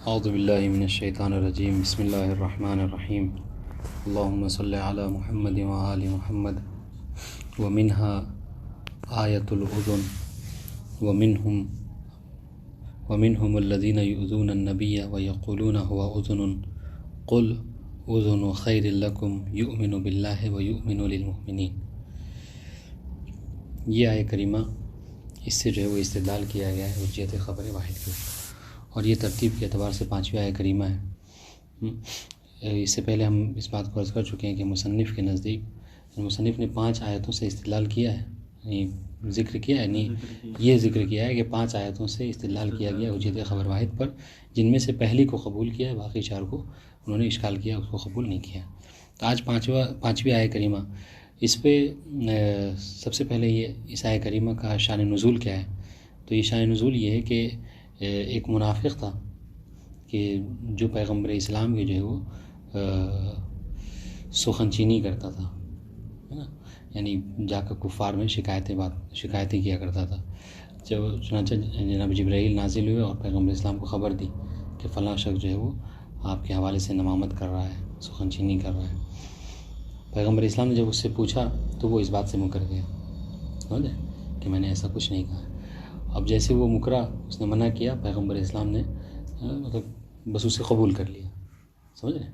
اعوذ باللہ من الشیطان الرجیم بسم اللہ الرحمن الرحیم اللہم صلی علی محمد وآل محمد ومنها آیۃ الأذن ومنهم الذین یؤذون النبی ویقولون هو اذن قل اذن خیر لکم یؤمن باللہ ویؤمن للمؤمنین۔ یہ آیہ کریمہ اس سے جو ہے وہ استدلال کیا گیا ہے حجیت خبر واحد کے، اور یہ ترتیب کے اعتبار سے 5ویں آیہ کریمہ ہے۔ اس سے پہلے ہم اس بات کو عرض کر چکے ہیں کہ مصنف کے نزدیک مصنف نے 5 آیتوں سے استدلال کیا ہے، یعنی ذکر کیا ہے، نہیں یہ ذکر کیا ہے کہ 5 آیتوں سے استدلال کیا گیا حجیت خبر واحد پر، جن میں سے پہلی کو قبول کیا ہے، باقی 4 کو انہوں نے اشکال کیا، اس کو قبول نہیں کیا۔ تو آج 5ویں آیہ کریمہ، اس پہ سب سے پہلے یہ اس آیہ کریمہ کا شان نزول کیا ہے؟ تو یہ شان نزول یہ ہے کہ ایک منافق تھا کہ جو پیغمبر اسلام کے جو ہے وہ سخن چینی کرتا تھا، ہے نا، یعنی جا کر کفار میں شکایتیں کیا کرتا تھا۔ جب چنانچہ جناب جبرائیل نازل ہوئے اور پیغمبر اسلام کو خبر دی کہ فلاں شخص جو ہے وہ آپ کے حوالے سے نمامت کر رہا ہے، سخن چینی کر رہا ہے۔ پیغمبر اسلام نے جب اس سے پوچھا تو وہ اس بات سے مکر گیا، سمجھے کہ میں نے ایسا کچھ نہیں کہا۔ اب جیسے وہ مکرا، اس نے منع کیا، پیغمبر اسلام نے مطلب بس اسے قبول کر لیا، سمجھ رہے؟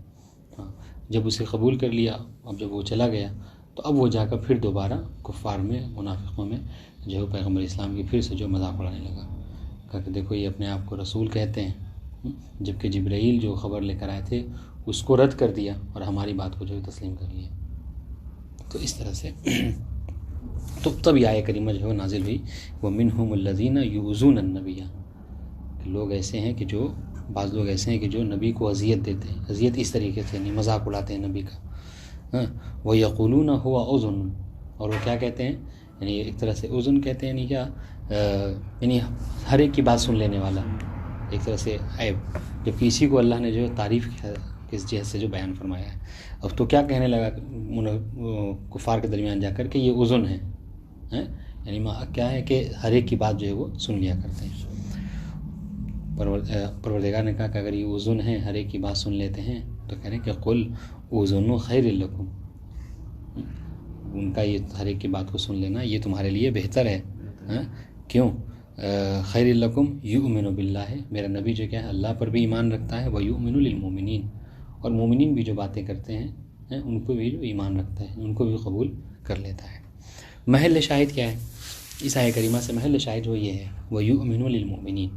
ہاں، جب اسے قبول کر لیا، اب جب وہ چلا گیا تو اب وہ جا کر پھر دوبارہ کفار میں، منافقوں میں جو ہے پیغمبر اسلام کی پھر سے جو مذاق اڑانے لگا، کہا کہ دیکھو یہ اپنے آپ کو رسول کہتے ہیں، جبکہ جبرائیل جو خبر لے کر آئے تھے اس کو رد کر دیا اور ہماری بات کو جو ہے تسلیم کر لیا۔ تو اس طرح سے تو تب یہ آیہ کریمہ جو ہے نازل ہوئی، وَمِنْهُمُ الَّذِينَ يُؤْذُونَ النَّبِيَّ، کہ لوگ ایسے ہیں کہ جو بعض لوگ ایسے ہیں کہ جو نبی کو اذیت دیتے ہیں، اذیت اس طریقے سے نہیں، مذاق اڑاتے ہیں نبی کا۔ وَيَقُولُونَ هُوَ أُذُنٌ، اور وہ کیا کہتے ہیں، یعنی ایک طرح سے اذن کہتے ہیں، یعنی کیا، یعنی ہر ایک کی بات سن لینے والا، ایک طرح سے عیب، جبکہ اسی کو اللہ نے جو ہے تعریف کیا کس جہت سے جو بیان فرمایا ہے۔ اب تو کیا کہنے لگا کفار کے درمیان جا کر کہ یہ اذن ہے، یعنی کیا ہے کہ ہر ایک کی بات جو ہے وہ سن لیا کرتے ہیں۔ پروردگار نے کہا کہ اگر یہ اذن ہے، ہر ایک کی بات سن لیتے ہیں، تو کہہ رہے ہیں کہ قل اذن خیر لکم، ان کا یہ ہر ایک کی بات کو سن لینا یہ تمہارے لیے بہتر ہے۔ کیوں؟ خیر لکم یؤمن باللہ، میرا نبی جو کیا ہے اللہ پر بھی ایمان رکھتا ہے، ویؤمن للمؤمنین، اور مومنین بھی جو باتیں کرتے ہیں ان کو بھی جو ایمان رکھتا ہے، ان کو بھی قبول کر لیتا ہے۔ محل شاہد کیا ہے اس آیہ کریمہ سے؟ محل شاہد وہ یہ ہے وَيُؤْمِنُ لِلْمُؤْمِنِينَ،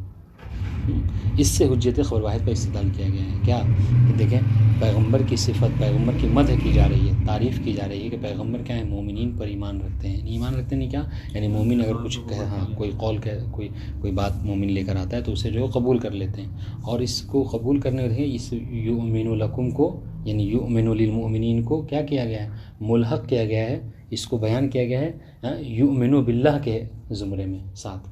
اس سے حجت خبر واحد پر استدلال کیا گیا ہے۔ کیا کہ دیکھیں، پیغمبر کی صفت، پیغمبر کی مدح کی جا رہی ہے، تعریف کی جا رہی ہے کہ پیغمبر کیا ہے، مومنین پر ایمان رکھتے ہیں۔ ایمان رکھتے نہیں کیا، یعنی مومن اگر کچھ کہے، ہاں کوئی قول کہ کوئی بات مومن لے کر آتا ہے تو اسے جو قبول کر لیتے ہیں، اور اس کو قبول کرنے کے لیے اس یؤمن لکم کو، یعنی یؤمن للمؤمنین کو کیا کیا گیا ہے، ملحق کیا گیا ہے، اس کو بیان کیا گیا ہے یؤمن باللہ کے زمرے میں ساتھ،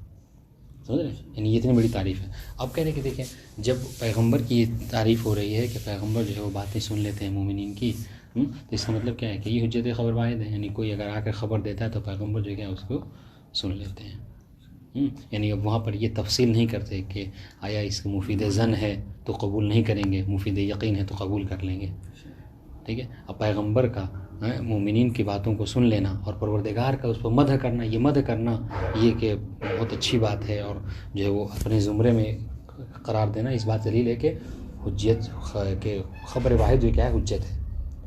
سمجھ رہے ہیں؟ یعنی یہ اتنی بڑی تعریف ہے۔ اب کہہ رہے کہ دیکھیں، جب پیغمبر کی تعریف ہو رہی ہے کہ پیغمبر جو ہے وہ باتیں سن لیتے ہیں مومنین کی، تو اس کا مطلب کیا ہے کہ یہ حجت خبر واحد ہے، یعنی کوئی اگر آ کر خبر دیتا ہے تو پیغمبر جو ہے اس کو سن لیتے ہیں۔ یعنی اب وہاں پر یہ تفصیل نہیں کرتے کہ آیا اس کے مفید ظن ہے تو قبول نہیں کریں گے، مفید یقین ہے تو قبول کر لیں گے، ٹھیک ہے۔ اب پیغمبر کا مومنین کی باتوں کو سن لینا اور پروردگار کا اس پر مدح کرنا، یہ مدح کرنا یہ کہ بہت اچھی بات ہے، اور جو ہے وہ اپنے زمرے میں قرار دینا، اس بات دلیل ہے کہ حجت کہ خبر واحد جو کیا ہے حجت ہے،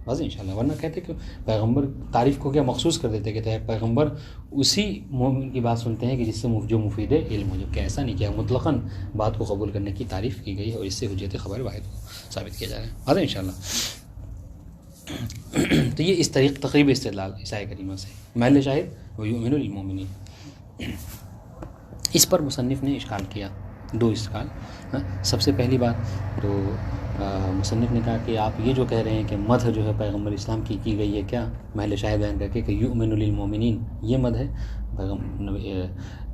بس انشاءاللہ۔ ورنہ کہتے کہ پیغمبر تعریف کو کیا مخصوص کر دیتے کہ پیغمبر اسی مومن کی بات سنتے ہیں کہ جس سے جو مفید علم ہو، جب کہ ایسا نہیں کیا، مطلقاً بات کو قبول کرنے کی تعریف کی گئی ہے، اور اس سے حجت خبر واحد کو ثابت کیا جا رہا ہے، بس انشاءاللہ۔ تو یہ اس طریق تقریب استدلال اس آیہ کریمہ سے، محل شاہد وَيُؤْمِنُ لِلْمُؤْمِنِينَ۔ اس پر مصنف نے اشکال کیا، 2 اشکال۔ سب سے پہلی بات تو مصنف نے کہا کہ آپ یہ جو کہہ رہے ہیں کہ مدح جو ہے پیغمبر اسلام کی گئی ہے، کیا محل شاہد بیان کر کے کہ یؤمن للمؤمنین، یہ مدح ہے؟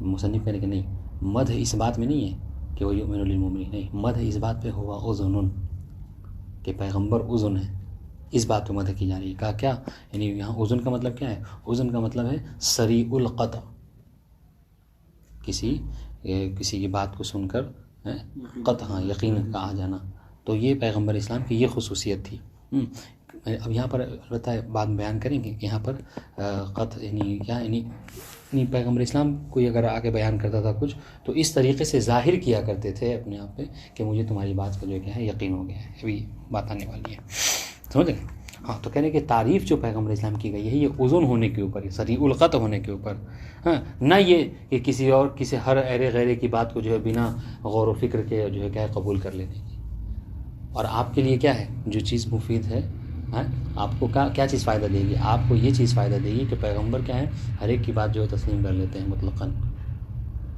مصنف کہہ رہے کہ نہیں، مدح اس بات میں نہیں ہے کہ وہ یؤمن للمؤمنین، نہیں، مدح اس بات پہ ہوا اذن، کہ پیغمبر اذن ہے، اس بات پہ مدح کی جا رہی ہے۔ کہا کیا، یعنی یہاں اذن کا مطلب کیا ہے؟ اذن کا مطلب ہے سریع القطع، کسی کی بات کو سن کر قطع یقین کا آ جانا. تو یہ پیغمبر اسلام کی یہ خصوصیت تھی. اب یہاں پر البتہ بات بیان کریں گے کہ یہاں پر قطع یعنی کیا، یعنی پیغمبر اسلام کوئی اگر آگے بیان کرتا تھا کچھ تو اس طریقے سے ظاہر کیا کرتے تھے اپنے آپ پہ کہ مجھے تمہاری بات کا جو کیا ہے یقین ہو گیا ہے. ابھی بات آنے والی ہے، سمجھ رہے ہیں. ہاں، تو کہنے کہ تعریف جو پیغمبر اسلام کی گئی ہے یہ اذن ہونے کے اوپر، سریع القطع ہونے کے اوپر، ہاں، نہ یہ کہ کسی ہر ایرے غیرے کی بات کو جو ہے بنا غور و فکر کے جو ہے کیا ہے قبول کر لینے کی. اور آپ کے لیے کیا ہے جو چیز مفید ہے، آپ کو کیا چیز فائدہ دے گی؟ آپ کو یہ چیز فائدہ دے گی کہ پیغمبر کیا ہے ہر ایک کی بات جو ہے تسلیم کر لیتے ہیں مطلقاً،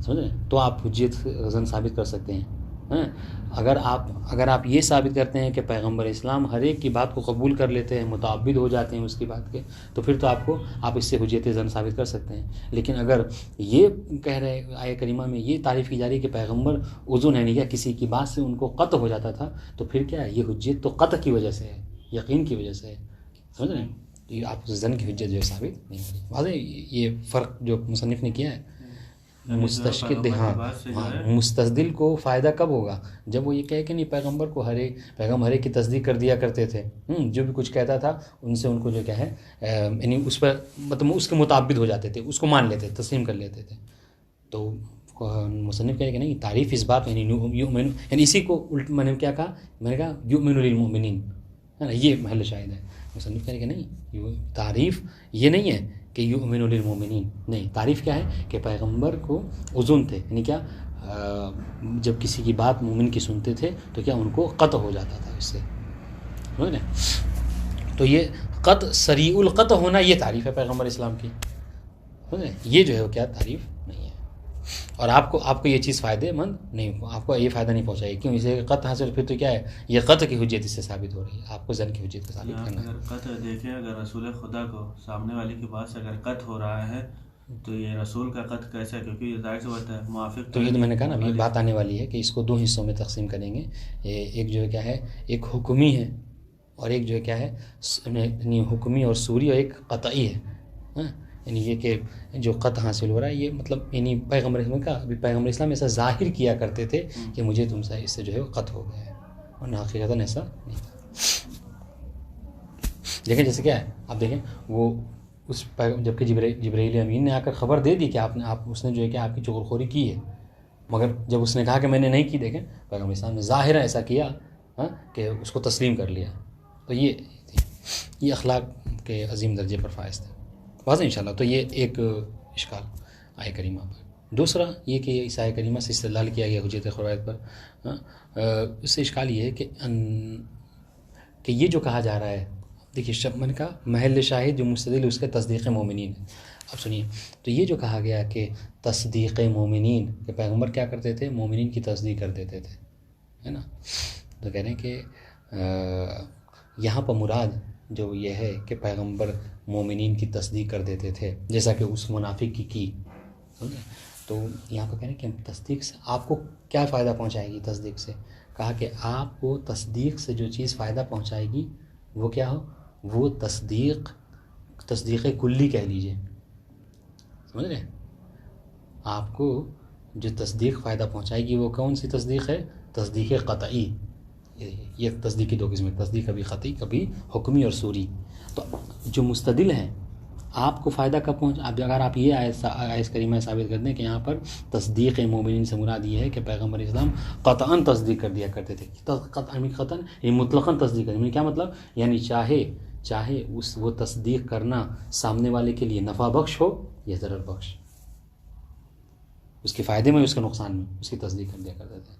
سمجھ رہے ہیں. تو آپ حجیت غزن ثابت کر سکتے ہیں. اگر آپ یہ ثابت کرتے ہیں کہ پیغمبر اسلام ہر ایک کی بات کو قبول کر لیتے ہیں، متعبد ہو جاتے ہیں اس کی بات کے، تو پھر تو آپ اس سے حجیت زن ثابت کر سکتے ہیں. لیکن اگر یہ کہہ رہے آیہ کریمہ میں یہ تعریف کی جا رہی ہے کہ پیغمبر اذن ہے، نہیں کیا کسی کی بات سے ان کو قطع ہو جاتا تھا، تو پھر کیا ہے یہ حجیت تو قطع کی وجہ سے ہے، یقین کی وجہ سے ہے. سمجھ رہے ہیں؟ یہ آپ زن کی حجت جو ہے ثابت نہیں ہوگی. واضح یہ فرق جو مصنف نے کیا ہے. مستدل کو فائدہ کب ہوگا؟ جب وہ یہ کہے کہ نہیں پیغمبر ہر ایک کی تصدیق کر دیا کرتے تھے، جو بھی کچھ کہتا تھا ان سے ان کو جو کیا ہے یعنی اس پر مطلب اس کے متعبد ہو جاتے تھے، اس کو مان لیتے، تسلیم کر لیتے تھے. تو مصنف کہے کہ نہیں تعریف اس بات یعنی اسی کو میں نے کیا کہا، میں نے کہا یؤمن للمؤمنین، ہے نا، یہ محل شاہد ہے. مصنف کہے کہ نہیں تعریف یہ نہیں ہے کہ یؤمن للمؤمنین، نہیں، تعریف کیا ہے کہ پیغمبر کو اذن تھے، یعنی کیا جب کسی کی بات مومن کی سنتے تھے تو کیا ان کو قطع ہو جاتا تھا اس سے، سمجھ رہے؟ تو یہ قطع سریع القطع ہونا یہ تعریف ہے پیغمبر اسلام کی، سمجھ رہے؟ یہ جو ہے وہ کیا تعریف نہیں ہے. اور آپ کو یہ چیز فائدے مند نہیں، آپ کو یہ فائدہ نہیں پہنچائے گی. کیوں؟ اسے قطع حاصل پھر تو کیا ہے یہ قطع کی حجت اس سے ثابت ہو رہی ہے. آپ کو زن کی حجت کو ثابت کرنا ہے. اگر قطع دیکھیں، اگر رسول خدا کو سامنے والے کی بات سے اگر قطع ہو رہا ہے تو یہ رسول کا قطع کیسا ہے؟ کیونکہ یہ ظاہر سے ہوتا ہے موافق. تو یہ تو میں نے کہا نا ابھی بات آنے والی ہے کہ اس کو دو حصوں میں تقسیم کریں گے. ایک جو ہے کیا ہے ایک حکمی ہے اور ایک جو ہے کیا ہے یعنی حکمی اور سوری اور ایک قطعی ہے. یعنی یہ کہ جو قطع حاصل ہو رہا ہے یہ مطلب یعنی پیغمبر اسلام کا پیغمبر اسلام ایسا ظاہر کیا کرتے تھے کہ مجھے تم سے اس سے جو ہے قطع ہو گیا ہے، اور حقیقتاً ایسا نہیں تھا. دیکھیں جیسے کیا ہے، آپ دیکھیں وہ اس جبکہ جبرائیل امین نے آ کر خبر دے دی کہ اس نے جو ہے کہ آپ کی چغلخوری کی ہے، مگر جب اس نے کہا کہ میں نے نہیں کی، دیکھیں پیغمبر اسلام نے ظاہر ایسا کیا کہ اس کو تسلیم کر لیا. تو یہ اخلاق کے عظیم درجے پر فائز تھے. واضح انشاءاللہ. تو یہ ایک اشکال آیہ کریمہ پر. دوسرا یہ کہ اس آیہ کریمہ سے استدلال کیا گیا حجت قواعد پر. اس سے اشکال یہ ہے کہ یہ جو کہا جا رہا ہے، دیکھیے میں نے کہا محل شاہد جو مستدل اس کے تصدیق مومنین ہے. اب سنیے، تو یہ جو کہا گیا کہ تصدیق مومنین، کہ پیغمبر کیا کرتے تھے؟ مومنین کی تصدیق کر دیتے تھے، ہے نا. تو کہہ رہے ہیں کہ یہاں پر مراد جو یہ ہے کہ پیغمبر مومنین کی تصدیق کر دیتے تھے جیسا کہ اس منافق کی. تو یہاں پر کہہ رہے ہیں کہ تصدیق سے آپ کو کیا فائدہ پہنچائے گی؟ تصدیق سے کہا کہ آپ کو تصدیق سے جو چیز فائدہ پہنچائے گی وہ کیا ہو؟ وہ تصدیق کلی کہہ لیجئے، سمجھ رہے ہیں؟ آپ کو جو تصدیق فائدہ پہنچائے گی وہ کون سی تصدیق ہے؟ تصدیق قطعی. یہ تصدیق کی دو قسمیں، تصدیق کبھی قطعی کبھی حکمی اور سوری. تو جو مستدل ہیں آپ کو فائدہ کب اگر آپ یہ آیت کریمہ ثابت کر دیں کہ یہاں پر تصدیق مومنین سے مراد یہ ہے کہ پیغمبر اسلام قطعاً تصدیق کر دیا کرتے تھے. قطعاً یہ مطلقاً تصدیق کرنا کیا مطلب؟ یعنی چاہے وہ تصدیق کرنا سامنے والے کے لیے نفع بخش ہو یا ضرر بخش، اس کے فائدے میں اس کے نقصان میں، اس کی تصدیق کر دیا کرتے تھے.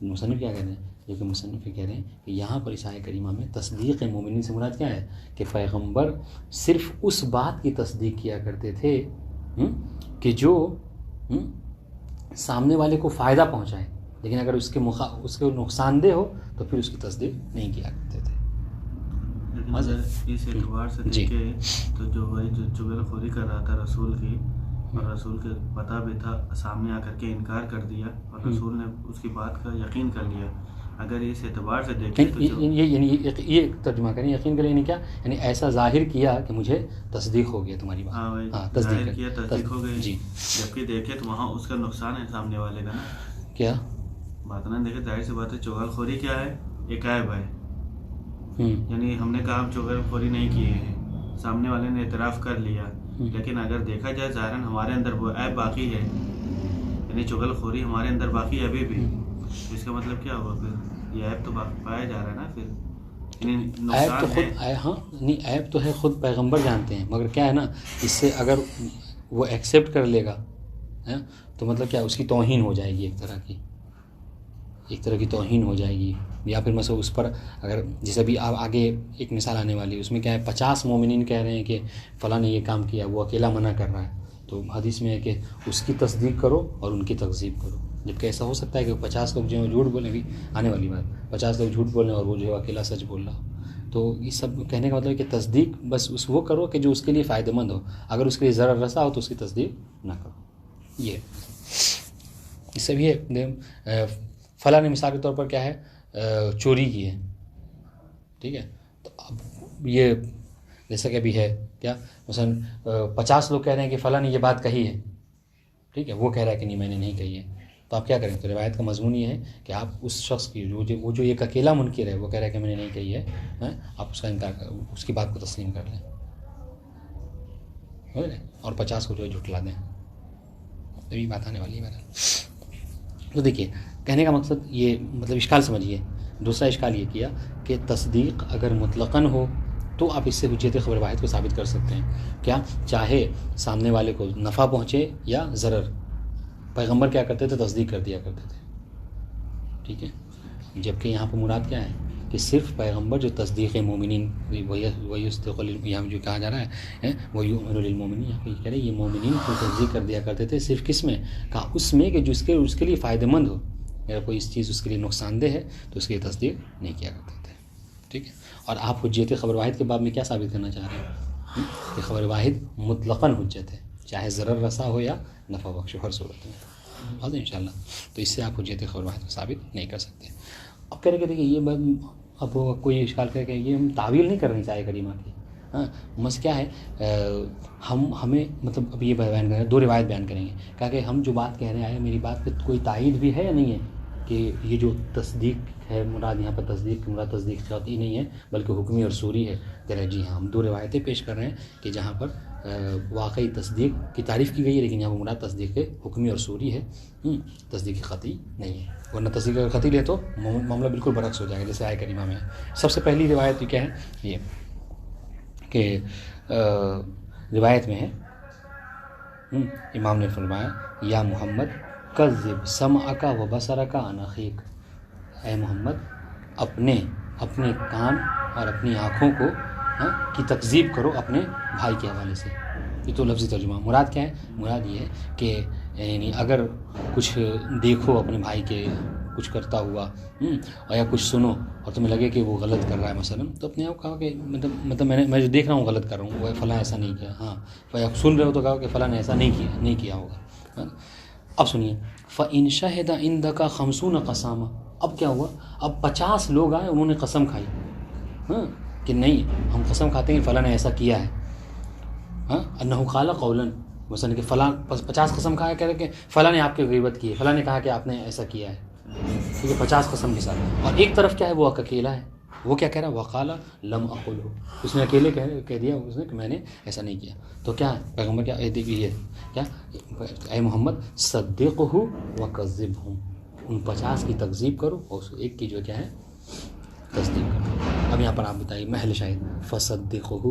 مصنف کیا کہہ رہے ہیں؟ لیکن مصنف کہہ رہے ہیں کہ یہاں پر اس آیہ کریمہ میں تصدیق مومنین سے مراد کیا ہے؟ کہ پیغمبر صرف اس بات کی تصدیق کیا کرتے تھے کہ جو سامنے والے کو فائدہ پہنچائے، لیکن اگر اس کے نقصان دہ ہو تو پھر اس کی تصدیق نہیں کیا کرتے تھے. اس اعتبار سے دیکھے تو جو چغلخوری کر رہا تھا رسول کی، اور رسول کے پتہ بھی تھا، سامنے آ کر کے انکار کر دیا اور رسول نے اس کی بات کا یقین کر لیا. اگر اس اعتبار سے دیکھیں تو یہ ترجمہ کریں یقین کریں، یعنی کیا؟ یعنی ایسا ظاہر کیا کہ مجھے تصدیق ہو گیا تمہاری بات. تصدیق کیا، تصدیق ہو گئی. جبکہ دیکھیں تو وہاں اس کا نقصان ہے سامنے والے کا نا. کیا بات نہ دیکھے ظاہر سی بات ہے چغل خوری کیا ہے، ایک عیب ہے. یعنی ہم نے کہا ہم چغل خوری نہیں کیے ہیں، سامنے والے نے اعتراف کر لیا، لیکن اگر دیکھا جائے ظاہراً ہمارے اندر وہ عیب باقی ہے، یعنی چغل خوری ہمارے اندر باقی ہے ابھی بھی. اس کا مطلب کیا ہوا پھر؟ یہ عیب تو پایا جا رہا ہے نا پھر. عیب تو خود ہاں نہیں، عیب تو ہے خود پیغمبر جانتے ہیں، مگر کیا ہے نا، اس سے اگر وہ ایکسیپٹ کر لے گا تو مطلب کیا اس کی توہین ہو جائے گی، ایک طرح کی توہین ہو جائے گی. یا پھر مثلا اس پر اگر جیسے بھی آگے ایک مثال آنے والی ہے، اس میں کیا ہے 50 مومنین کہہ رہے ہیں کہ فلاں نے یہ کام کیا، وہ اکیلا منع کر رہا ہے، تو حدیث میں ہے کہ اس کی تصدیق کرو اور ان کی تکذیب کرو. جبکہ ایسا ہو سکتا ہے کہ 50 لوگ جو جھوٹ بولیں گے، آنے والی بات 50 لوگ جھوٹ بولیں اور وہ جو اکیلا سچ بول رہا ہو. تو یہ سب کہنے کا مطلب ہے کہ تصدیق بس وہ کرو کہ جو اس کے لیے فائدہ مند ہو، اگر اس کے لیے ضرر رسا ہو تو اس کی تصدیق نہ کرو. یہ اس سے بھی ہے فلاں نے مثال کے طور پر کیا ہے چوری کی ہے، ٹھیک ہے، تو اب یہ جیسا کہ ابھی ہے کیا مثلا 50 لوگ کہہ رہے ہیں کہ فلاں نے یہ بات کہی ہے، ٹھیک ہے، وہ کہہ رہا ہے کہ نہیں میں نے نہیں کہی ہے، تو آپ کیا کریں؟ تو روایت کا مضمون یہ ہے کہ آپ اس شخص کی وہ جو ایک اکیلا منکر ہے، وہ کہہ رہا ہے کہ میں نے نہیں کہی ہے، آپ اس کا انکار کر، اس کی بات کو تسلیم کر لیں اور 50 کو جو ہے جھٹلا دیں. ابھی بات آنے والی ہے میرا. تو دیکھیے کہنے کا مقصد یہ مطلب اشکال سمجھیے. دوسرا اشکال یہ کیا کہ تصدیق اگر مطلقاً ہو تو آپ اس سے حجیت خبر واحد کو ثابت کر سکتے ہیں. کیا چاہے سامنے والے کو نفع پہنچے یا ضرر، پیغمبر کیا کرتے تھے؟ تصدیق کر دیا کرتے تھے، ٹھیک ہے. جبکہ یہاں پہ مراد کیا ہے کہ صرف پیغمبر جو تصدیق مومنین یہاں جو کہا جا رہا ہے وہ یؤمن للمومنین، یہاں پہ یہ کہہ رہے یہ مومنین کو تصدیق کر دیا کرتے تھے. صرف کس میں؟ کہا اس میں کہ جو اس کے لیے فائدہ مند ہو، اگر کوئی اس چیز اس کے لیے نقصان دہ ہے تو اس کی تصدیق نہیں کیا کرتے تھے، ٹھیک ہے. اور آپ حجیت خبر واحد کے باب میں کیا ثابت کرنا چاہ رہے ہیں کہ خبر واحد مطلقاً حجت ہے، چاہے ضرر رسا ہو یا نفع بخش ہو، ہر صورت میں بات ہے انشاءاللہ. تو اس سے آپ حجیت خبر واحد کو ثابت نہیں کر سکتے. اب کہہ رہے کہ دیکھیے یہ اب کوئی اشکال کرے کہ یہ ہم تعویل نہیں کر رہے ہیں آیت کریمہ کی. ہاں مس کیا ہے ہمیں مطلب اب یہ بیان کریں، 2 روایت بیان کریں گے. کہا کہ ہم جو بات کہہ رہے ہیں میری بات پہ کوئی تائید بھی ہے یا نہیں ہے کہ یہ جو تصدیق ہے مراد، یہاں پر تصدیق کی مراد تصدیق قطعی نہیں ہے بلکہ حکمی اور صوری ہے. کہہ رہے جی ہاں، ہم 2 روایتیں پیش کر رہے ہیں کہ جہاں پر واقعی تصدیق کی تعریف کی گئی ہے، لیکن یہاں پر مراد تصدیق حکمی اور صوری ہے، تصدیق قطعی نہیں ہے. ورنہ تصدیق قطعی لے تو معاملہ بالکل برعکس ہو جائے گا جیسے آیت کریمہ میں ہے. سب سے پہلی روایت کیا ہے یہ کہ روایت میں ہے امام نے فرمایا یا محمد کذب سمعک و بصرک عن اخیک، اے محمد اپنے کان اور اپنی آنکھوں کو کی تکذیب کرو اپنے بھائی کے حوالے سے. یہ تو لفظی ترجمہ. مراد کیا ہے؟ مراد یہ ہے کہ یعنی اگر کچھ دیکھو اپنے بھائی کے کچھ کرتا ہوا اور یا کچھ سنو اور تمہیں لگے کہ وہ غلط کر رہا ہے مثلا، تو اپنے آپ کہا کہ مطلب میں جو دیکھ رہا ہوں غلط کر رہا ہوں، وہ فلاں ایسا نہیں کیا. ہاں یا سن رہے ہو تو کہا کہ فلاں نے ایسا نہیں کیا ہوگا. اب سنیے فَإِنْ شَهِدَ عِنْدَكَ 50 قَسَامًا. اب کیا ہوا؟ اب 50 لوگ آئے، انہوں نے قسم کھائی کہ نہیں ہم قسم کھاتے ہیں کہ فلاں نے ایسا کیا ہے. انه قال قولا، مثلا کہ فلاں 50 قسم کھایا، کہہ رہے کہ فلاں نے آپ کی غیبت کی ہے، فلاں نے کہا کہ آپ نے ایسا کیا ہے، ٹھیک ہے، 50 قسم کے ساتھ. اور ایک طرف کیا ہے وہ اکیلا ہے، وہ کیا کہہ رہا ہے؟ وقال لم اقله، اس نے اکیلے کہہ دیا اس نے کہ میں نے ایسا نہیں کیا. تو کیا پیغمبر کیا یہ کیا اے محمد صدقہ وکذبہ، ان 50 کی تکذیب کرو اور اس ایک کی جو کیا ہے تصدیق کرو. اب یہاں پر آپ بتائیے محل شاہد فصدقہ،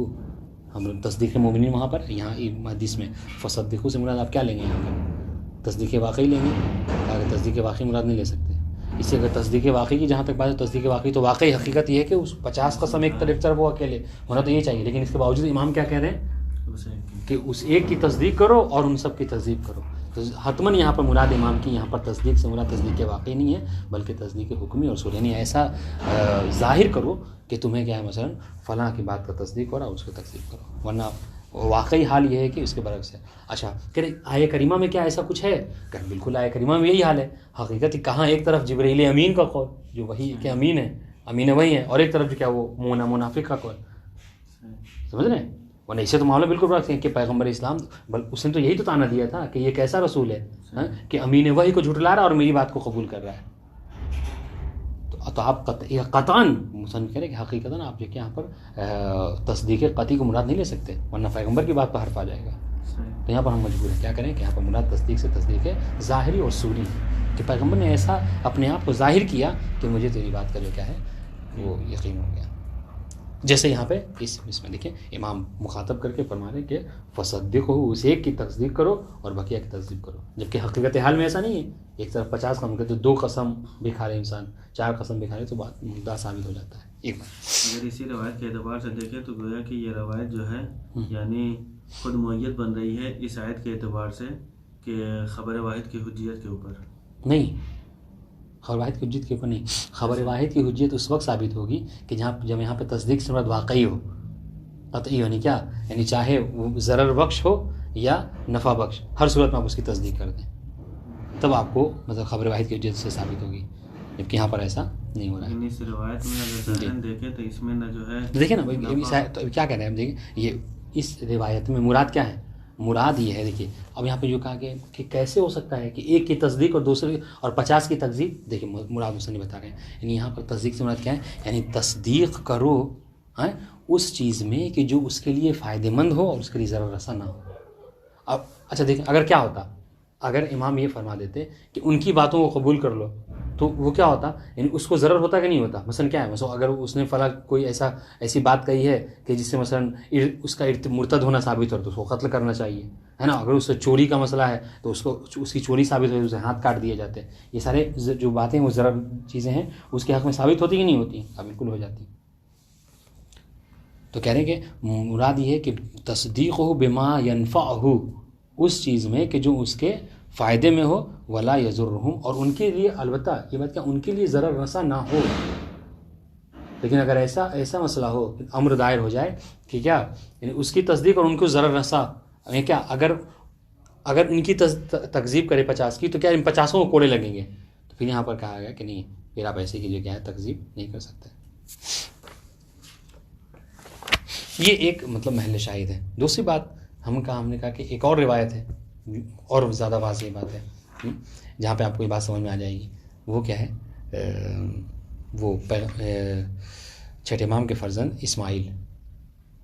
ہم لوگ تصدیق مومنین وہاں پر یہاں حدیث میں فصدقہ سے مراد آپ کیا لیں گے؟ یہاں پر تصدیق واقعی لیں گے. اگر تصدیق واقعی مراد نہیں لے سکتے. اس سے اگر تصدیق واقعی کی جہاں تک بات ہے، تصدیق واقعی تو واقعی حقیقت یہ ہے کہ اس 50 قسم ایک طرف وہ اکیلے ہونا تو یہ چاہیے، لیکن اس کے باوجود امام کیا کہہ رہے ہیں کہ اس ایک کی تصدیق کرو اور ان سب کی تصدیق کرو. تو حتماً یہاں پر مراد امام کی یہاں پر تصدیق سے مراد تصدیق واقعی نہیں ہے بلکہ تصدیق حکمی اور صوری. یعنی ایسا ظاہر کرو کہ تمہیں کیا ہے مثلا فلاں کی بات کا تصدیق ہو رہا ہے اس کی تصدیق کرو، ورنہ واقعی حال یہ ہے کہ اس کے برعکس ہے. اچھا کہ آیہ کریمہ میں کیا ایسا کچھ ہے؟ کہ بالکل آیہ کریمہ میں یہی حال ہے. حقیقت کہاں ایک طرف جبرائیل امین کا قول جو وہی کہ امین ہے، امین وہی ہے، اور ایک طرف جو کیا وہ منافق کا قول. سمجھ رہے ہیں؟ ورنہ اسے تو معاملہ بالکل برعکس ہے کہ پیغمبر اسلام اس نے تو یہی تو تانا دیا تھا کہ یہ کیسا رسول ہے کہ امین وحی کو جھٹلا رہا ہے اور میری بات کو قبول کر رہا ہے. تو آپ قطعاً مصنف کہہ رہے کہ حقیقتاً آپ جو کہ یہاں پر تصدیق قطعی کو مراد نہیں لے سکتے، ورنہ پیغمبر کی بات پر حرف آ جائے گا. تو یہاں پر ہم مجبور ہیں کیا کریں کہ یہاں پر مراد تصدیق سے تصدیق ہے ظاہری اور صوری، کہ پیغمبر نے ایسا اپنے آپ کو ظاہر کیا کہ مجھے تیری بات کا جو کیا ہے وہ یقین ہو گیا. جیسے یہاں پہ اس میں دیکھیں امام مخاطب کر کے فرما رہے کہ فصدق ہو، اس ایک کی تصدیق کرو اور بقیہ کی تصدیق کرو، جبکہ حقیقت حال میں ایسا نہیں ہے. ایک طرف 50 قسم کے تو 2 قسم بھی کھا رہے انسان، 4 قسم بھی کھا رہے تو بات مدعا ثابت ہو جاتا ہے. ایک بات اگر اسی روایت کے اعتبار سے دیکھیں تو گویا کہ یہ روایت جو ہے یعنی خود معیت بن رہی ہے اس آیت کے اعتبار سے کہ خبر واحد کی حجیت کے اوپر نہیں، خبر واحد کی حجیت کے اوپر نہیں. خبر واحد کی حجیت اس وقت ثابت ہوگی کہ جب یہاں پہ تصدیق سے مراد واقعی ہو، قطعی ہو. یعنی کیا؟ یعنی چاہے وہ ضرر بخش ہو یا نفع بخش، ہر صورت میں آپ اس کی تصدیق کر دیں، تب آپ کو مطلب خبر واحد کی حجیت سے ثابت ہوگی، جبکہ یہاں پر ایسا نہیں ہو رہا ہے. اس روایت میں اگر ظاہراً دیکھیں تو اس میں نہ جو ہے دیکھیں نا تو کیا کہہ رہے ہیں ہم، دیکھیں یہ اس روایت میں مراد کیا ہے. مراد یہ ہے دیکھیے اب یہاں پہ جو کہا کہ کیسے ہو سکتا ہے کہ ایک کی تصدیق اور دوسرے اور 50 کی تکذیب. دیکھیں مراد اس نے بتا رہے ہیں، یعنی یہاں پر تصدیق سے مراد کیا ہے، یعنی تصدیق کرو اس چیز میں کہ جو اس کے لیے فائدہ مند ہو اور اس کے لیے ضرر رساں نہ ہو. اب اچھا دیکھیں اگر کیا ہوتا، اگر امام یہ فرما دیتے کہ ان کی باتوں کو قبول کر لو تو وہ کیا ہوتا، یعنی اس کو ضرر ہوتا کہ نہیں ہوتا. مثلا کیا ہے، مثلا اگر اس نے فلاں کوئی ایسی بات کہی ہے کہ جس سے مثلا اس کا مرتد ہونا ثابت ہو تو اس کو قتل کرنا چاہیے، ہے نا. اگر اس سے چوری کا مسئلہ ہے تو اس کی چوری ثابت ہو اسے ہاتھ کاٹ دیے جاتے. یہ سارے جو باتیں وہ ضرر چیزیں ہیں اس کے حق میں ثابت ہوتی کہ نہیں ہوتی؟ بالکل ہو جاتی. تو کہہ رہے ہیں کہ مراد یہ ہے کہ تصدیق ہو بما ینفعہ، اس چیز میں کہ جو اس کے فائدے میں ہو، ولا یضرہم، اور ان کے لیے البتہ یہ بات کہ ان کے لیے ضرر رساں نہ ہو. لیکن اگر ایسا مسئلہ ہو کہ امر دائر ہو جائے کہ کیا، یعنی اس کی تصدیق اور ان کو ضرر رساں، یعنی کیا اگر ان کی تکذیب کرے 50 کی تو کیا ان 50 کو کوڑے لگیں گے؟ تو پھر یہاں پر کہا گیا کہ نہیں، پھر آپ ایسے کی جو کیا ہے تکذیب نہیں کر سکتے. یہ ایک مطلب محل شاہد ہے. دوسری بات ہم نے کہا کہ ایک اور روایت ہے اور زیادہ واضح بات ہے جہاں پہ آپ کو یہ بات سمجھ میں آ جائے گی. وہ کیا ہے، وہ چھٹے امام کے فرزند اسماعیل،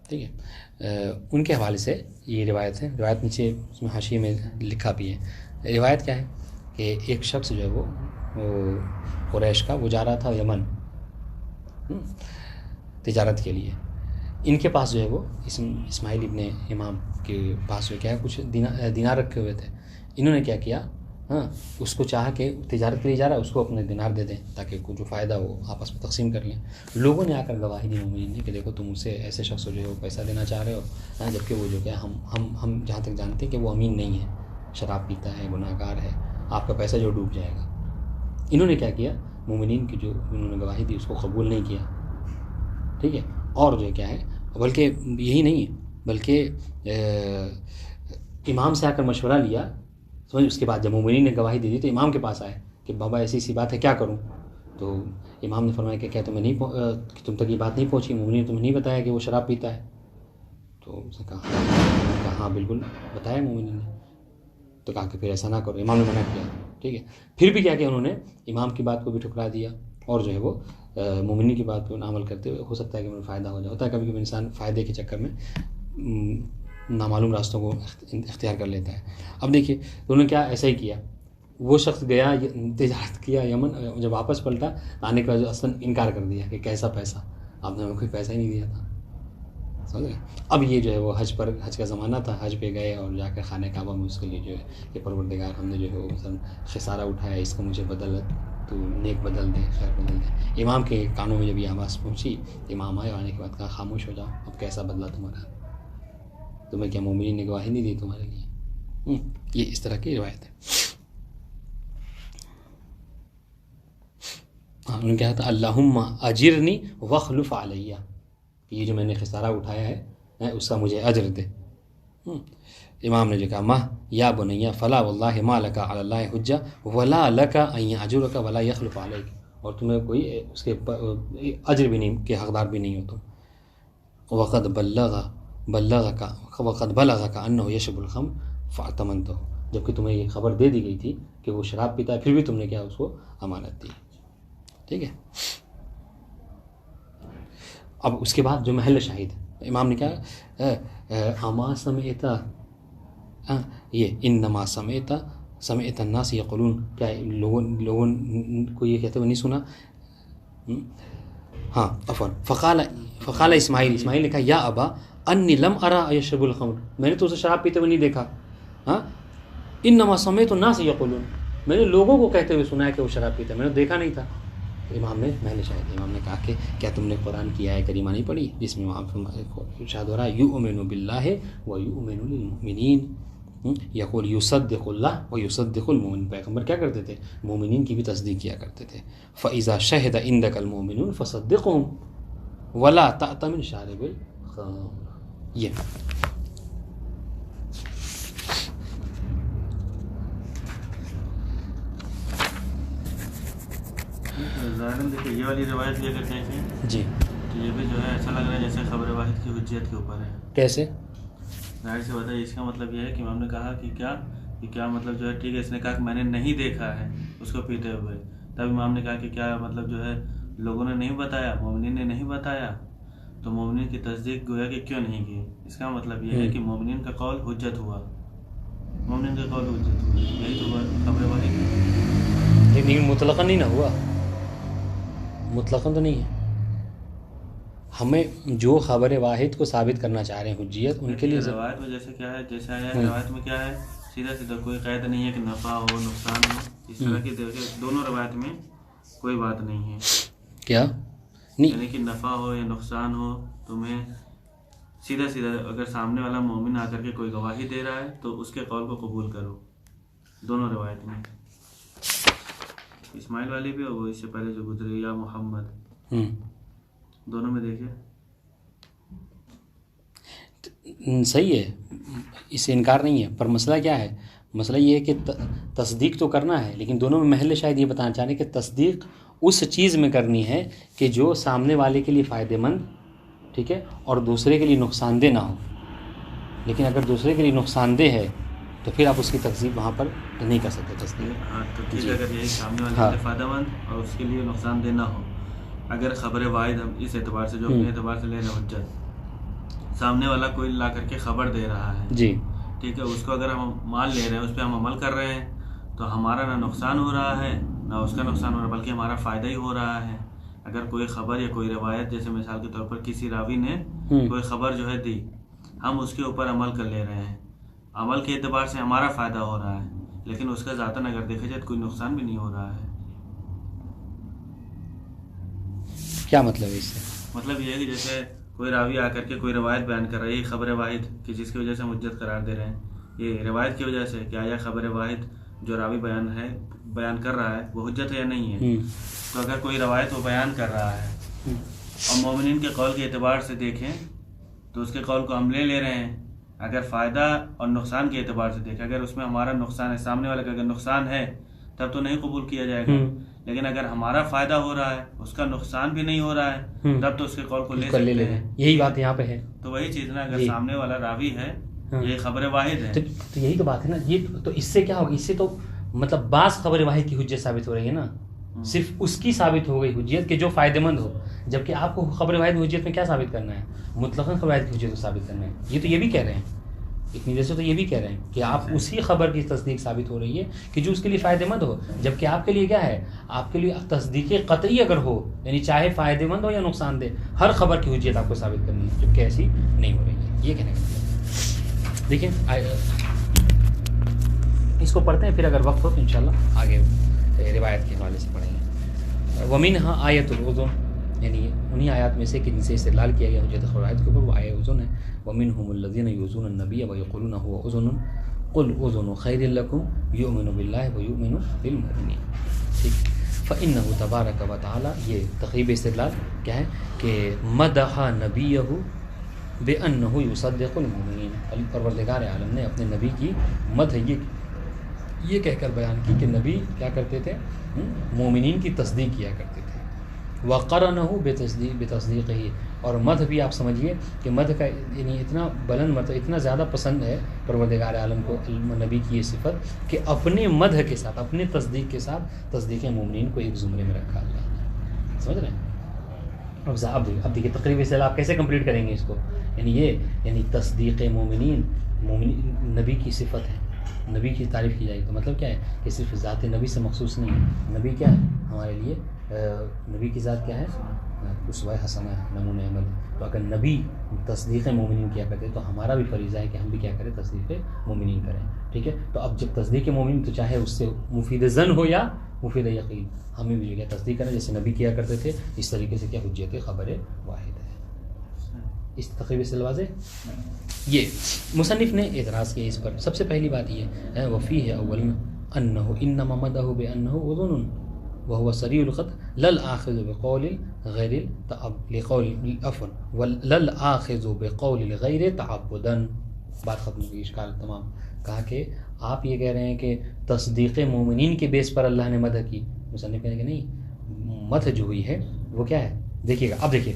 ٹھیک ہے، ان کے حوالے سے یہ روایت ہے. روایت نیچے اس میں حاشیے میں لکھا بھی ہے. روایت کیا ہے کہ ایک شخص جو ہے وہ قریش کا وہ جا رہا تھا یمن تجارت کے لیے. ان کے پاس جو ہے وہ اسماعیل ابن امام کے پاس جو کیا ہے کچھ دینار رکھے ہوئے تھے. انہوں نے کیا کیا، اس کو چاہا کہ تجارت کے لیے جا رہا ہے، اس کو اپنے دینار دے دیں تاکہ کچھ جو فائدہ ہو آپس میں تقسیم کر لیں. لوگوں نے آ کر گواہی دی مومنین نے کہ دیکھو تم اسے ایسے شخص جو ہے وہ پیسہ دینا چاہ رہے ہو، جبکہ وہ جو کہ ہم جہاں تک جانتے ہیں کہ وہ امین نہیں ہے، شراب پیتا ہے، گناہ گار ہے، آپ کا پیسہ جو ڈوب جائے گا. انہوں نے کیا کیا، مومنین کی جو انہوں نے گواہی دی اس کو قبول نہیں کیا، ٹھیک ہے. اور جو کیا ہے، بلکہ یہی نہیں ہے بلکہ امام سے آ کر مشورہ لیا. سمجھ، اس کے بعد جب مومنین نے گواہی دے دی تو امام کے پاس آئے کہ بابا ایسی بات ہے، کیا کروں؟ تو امام نے فرمایا کہ کیا تم تک یہ بات نہیں پہنچی، مومنین نے تمہیں نہیں بتایا کہ وہ شراب پیتا ہے؟ تو اس نے کہا ہاں بالکل بتایا مومنین نے. تو کہا کہ پھر ایسا نہ کرو. امام نے منع کیا، ٹھیک ہے. پھر بھی کیا کہ انہوں نے امام کی بات کو بھی ٹھکرا دیا اور جو ہے وہ مومنین کی بات پہ عمل کرتے ہوئے ہو سکتا ہے کہ انہیں فائدہ ہو جائے. ہوتا ہے کبھی کبھی انسان فائدے کے چکر میں نامعلوم راستوں کو اختیار کر لیتا ہے. اب دیکھیے انہوں نے کیا ایسا ہی کیا. وہ شخص گیا تجارت کیا یمن، جب واپس پلٹا آنے کے بعد اصلاً انکار کر دیا کہ کیسا پیسہ، آپ نے ہمیں کوئی پیسہ ہی نہیں دیا تھا. سمجھ گئے. اب یہ جو ہے وہ حج کا زمانہ تھا، حج پہ گئے اور جا کر خانہ کعبہ میں اس کے لیے جو ہے کہ پروردگار ہم نے جو ہے وہ مثلاً خسارہ اٹھایا، اس کو مجھے بدل، تو نیک بدل دے، خیر بدل دے. امام کے کانوں میں جب یہ آواز پہنچی، امام آئے، آنے کے بعد کہا خاموش ہو جاؤ، اب کیسا بدلا تمہارا، تمہیں کیا مومنین نے گواہی نہیں دی تمہارے لیے؟ یہ اس طرح کی روایت ہے. انہوں نے کہا تھا اللہم اجرنی واخلف علیہ، یہ جو میں نے خسارہ اٹھایا ہے اس کا مجھے اجر دے. امام نے جو کہا ماہ یا بنیہ فلا واللہ ما لک علی اللہ حجہ ولا لک ان یاجرک ولا یخلف علیک، اور تمہیں کوئی اس کے اجر بھی نہیں کے حقدار بھی نہیں ہو تم. وقد بلغک انہ یشرب الخمر فاعتمنتہ، جبکہ تمہیں یہ خبر دے دی گئی تھی کہ وہ شراب پیتا ہے، پھر بھی تم نے کیا اس کو امانت دی. ٹھیک ہے. اب اس کے بعد جو محل شاہد امام نے کہا اما سمعت یہ انما سمعت الناس یقولون، کیا لوگوں کو یہ کہتے ہوئے نہیں سنا؟ ہاں عفوا. فقال اسماعیل نے کہا یا ابا انی لم ارا یشرب الخمر، میں نے تو اسے شراب پیتے ہوئے نہیں دیکھا. ہاں انما سمعت الناس یقولون، میں نے لوگوں کو کہتے ہوئے سنا ہے کہ وہ شراب پیتا ہے، میں نے دیکھا نہیں تھا. امام نے محل شاہد امام نے کہا کہ کیا تم نے قرآن کی آیت کریمہ نہیں پڑھی جس میں ارشاد ہو رہا ہے یؤمن باللہ و یؤمن للمؤمنین، یقول یصدق اللہ و یصدق المؤمن. پیغمبر کیا کرتے تھے؟ مومنین کی بھی تصدیق کیا کرتے تھے. فاذا شہد عندک المؤمنون فصدقهم ولا تعتمد شارب الخمر. یہ ظاہراً دیکھیے یہ والی روایت بھی اگر دیکھیں جی تو یہ بھی جو ہے ایسا لگ رہا ہے جیسے خبر واحد کی حجیت کے اوپر ہے. کیسے؟ ظاہر سی بات ہے اس کا مطلب یہ ہے کہ امام نے کہا کہ کیا مطلب جو ہے ٹھیک ہے، اس نے کہا کہ میں نے نہیں دیکھا ہے اس کو پیتے ہوئے، تب امام نے کہا کہ کیا مطلب جو ہے لوگوں نے نہیں بتایا، مومنین نے نہیں بتایا، تو مومنین کی تصدیق گویا کہ کیوں نہیں کی؟ اس کا مطلب یہ ہے کہ مومنین کا قول حجت ہوا، مومنین کا قول حجت ہوا، یہی تو خبر واحد. لیکن مطلقاً نہیں نہ ہوا، مطلقاً تو نہیں ہے. ہمیں جو خبر واحد کو ثابت کرنا چاہ رہے ہیں حجیت، ان کے لیے روایت میں جیسے کیا ہے، جیسے آیا ہے روایت میں کیا ہے، سیدھا سیدھا کوئی قید نہیں ہے کہ نفع ہو نقصان ہو، اس طرح کی دونوں روایت میں کوئی بات نہیں ہے. کیا نہیں یعنی کہ نفع ہو یا نقصان ہو، تمہیں سیدھا اگر سامنے والا مومن آ کر کے کوئی گواہی دے رہا ہے تو اس کے قول کو قبول کرو. دونوں روایت میں اسماعیل والی بھی اور وہ اس سے پہلے جو گزری یا محمد، دونوں میں دیکھیں صحیح ہے، اس سے انکار نہیں ہے. پر مسئلہ کیا ہے؟ مسئلہ یہ ہے کہ تصدیق تو کرنا ہے، لیکن دونوں میں محل شاید یہ بتانا چاہ رہے ہیں کہ تصدیق اس چیز میں کرنی ہے کہ جو سامنے والے کے لیے فائدہ مند، ٹھیک ہے، اور دوسرے کے لیے نقصان دہ نہ ہو. لیکن اگر دوسرے کے لیے نقصان دہ ہے تو پھر آپ اس کی تکذیب وہاں پر نہیں کر سکتے تصدیق. ہاں تو ٹھیک ہے، اگر یہی سامنے والے کے لیے فائدہ مند اور اس کے لیے نقصان دہ نہ ہو. اگر خبر واحد ہم اس اعتبار سے جو اپنے اعتبار سے لے رہے ہیں حجت، سامنے والا کوئی لا کر کے خبر دے رہا ہے، جی ٹھیک ہے، اس کو اگر ہم مان لے رہے ہیں، اس پہ ہم عمل کر رہے ہیں، تو ہمارا نہ نقصان ہو رہا ہے نہ اس کا نقصان ہو رہا ہے، بلکہ ہمارا فائدہ ہی ہو رہا ہے. اگر کوئی خبر یا کوئی روایت، جیسے مثال کے طور پر کسی راوی نے کوئی خبر جو ہے دی، ہم اس کے اوپر عمل کر لے رہے ہیں، عمل کے اعتبار سے ہمارا فائدہ ہو رہا ہے، لیکن اس کا ذاتاً اگر دیکھا جائے تو کوئی نقصان بھی نہیں ہو رہا ہے. کیا مطلب ہے اس سے؟ مطلب یہ ہے کہ جیسے کوئی راوی آ کر کے کوئی روایت بیان کر رہا ہے، یہ خبر واحد کہ جس کی وجہ سے ہم حجت قرار دے رہے ہیں، یہ روایت کی وجہ سے کیا یہ خبر واحد جو راوی بیان کر رہا ہے وہ حجت ہے یا نہیں ہے؟ تو اگر کوئی روایت وہ بیان کر رہا ہے اور مومنین کے قول کے اعتبار سے دیکھیں تو اس کے قول کو ہم لے رہے ہیں. اگر فائدہ اور نقصان کے اعتبار سے دیکھیں، اگر اس میں ہمارا نقصان ہے، سامنے والے کا اگر نقصان ہے تب تو نہیں قبول کیا جائے گا. لیکن اگر ہمارا فائدہ ہو رہا ہے، اس کا نقصان بھی نہیں ہو رہا ہے، تب تو اس کے قول کو لے سکتے ہیں. یہی بات یہاں پہ ہے. تو وہی چیز نا، اگر سامنے والا راوی ہے، یہ خبر واحد ہے، تو یہی تو بات ہے نا. یہ تو اس سے کیا ہوگا؟ اس سے تو مطلب بعض خبر واحد کی حجت ثابت ہو رہی ہے نا، صرف اس کی ثابت ہو گئی حجیت کہ جو فائدہ مند ہو. جبکہ آپ کو خبر واحد حجیت میں کیا ثابت کرنا ہے؟ مطلقاً خبر واحد کی حجیت کو ثابت کرنا ہے. یہ تو یہ بھی کہہ رہے ہیں، اتنی دیر سے تو یہ بھی کہہ رہے ہیں کہ آپ اسی خبر کی تصدیق ثابت ہو رہی ہے کہ جو اس کے لیے فائدہ مند ہو. جبکہ آپ کے لیے کیا ہے؟ آپ کے لیے تصدیق قطعی اگر ہو، یعنی چاہے فائدہ مند ہو یا نقصان دہ، ہر خبر کی حجیت آپ کو ثابت کرنی ہے، جبکہ ایسی نہیں ہو رہی ہے. یہ کہنے کا مطلب. دیکھیں اس کو پڑھتے ہیں، پھر اگر وقت ہو تو انشاءاللہ آگے روایت کے حوالے سے پڑھیں گے. ومنہا آیت الاذن، یعنی انہی آیات میں سے کہ جن سے استدلال کیا گیا حجت روایت کے اوپر، وہ آیت اذن ہے. ومنہم الذین یؤذون النبی ویقولون هو اذن قل اذن خیر لکم یؤمن باللہ ویؤمن بالمؤمنین. ٹھیک. فإنہ تبارک و تعالی، یہ تقریب استدلال کیا ہے کہ مدح نبیہ بأنہ یصدق المؤمنین. پروردگار عالم نے اپنے نبی کی مدح یہ کہہ کر بیان کی کہ نبی کیا کرتے تھے؟ مومنین کی تصدیق کیا کرتے تھے. وَقَرَنَهُ بِتَصْدِيقِهِ، اور مدح بھی آپ سمجھیے کہ مدح کا یعنی اتنا بلند مرتبہ، اتنا زیادہ پسند ہے پروردگار عالم کو نبی کی یہ صفت کہ اپنے مدح کے ساتھ، اپنے تصدیق کے ساتھ تصدیق مومنین کو ایک زمرے میں رکھا اللہ نے. سمجھ رہے ہیں؟ اب دیکھیے تقریب اصطلاح آپ کیسے کمپلیٹ کریں گے اس کو، یعنی تصدیق مومنین نبی کی صفت ہے، نبی کی تعریف کی جائے تو مطلب کیا ہے کہ صرف ذات نبی سے مخصوص نہیں ہے، نبی کیا ہے ہمارے لیے، نبی کی ذات کیا ہے، اسوہ حسنہ ہے، نمونہ عمل ہے. تو اگر نبی تصدیق مومنین کیا کرتے تو ہمارا بھی فریضہ ہے کہ ہم بھی کیا کریں، تصدیق مومنین کریں. ٹھیک ہے، تو اب جب تصدیق مومنین تو چاہے اس سے مفید ظن ہو یا مفید یقین، ہمیں بھی جو کیا تصدیق کریں جیسے نبی کیا کرتے تھے، اس طریقے سے کیا حجت خبر واحد ہے. اس تقریب سے واضح. یہ مصنف نے اعتراض کیا اس پر. سب سے پہلی بات یہ ہے وفیہ اولا انہ انما مدہ بانہ اذن وهو سریع الخط للآخذ بقول غیر لقول عفوا وللآخذ بقول الغیر تعبدا. بات ختم ہوئی، اشکال تمام. کہا کہ آپ یہ کہہ رہے ہیں کہ تصدیق مومنین کے بیس پر اللہ نے مدح کی. مصنف کہنے کہ نہیں، مدح جو ہوئی ہے وہ کیا ہے، دیکھیے گا. اب دیکھیے